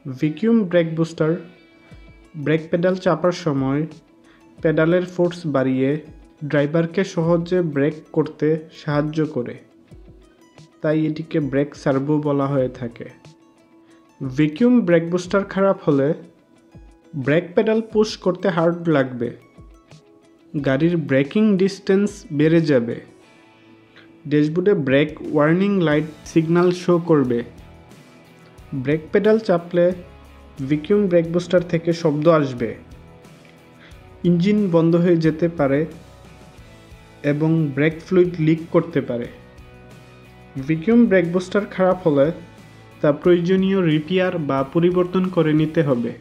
Vacuum brake booster brake pedal চাপার সময় পেডালের force বাড়িয়ে ড্রাইভারকে সহজে ব্রেক করতে সাহায্য করে, তাই এটিকে ব্রেক সার্ভো বলা হয়ে থাকে। ভ্যাকুয়াম ব্রেক বুস্টার খারাপ হলে ব্রেক পেডাল পুশ করতে হার্ড লাগবে, গাড়ির ব্রেকিং ডিস্টেন্স বেড়ে যাবে, ড্যাশবোর্ডে brake warning light signal show করবে। ব্রেক পেডাল চাপলে ভ্যাকুয়াম ব্রেক বুস্টার থেকে শব্দ আসবে, ইঞ্জিন বন্ধ হয়ে যেতে পারে এবং ব্রেক ফ্লুইড লিক করতে পারে। ভ্যাকুয়াম ব্রেক বুস্টার খারাপ হলে তা প্রয়োজনীয় রিপেয়ার বা পরিবর্তন করে নিতে হবে।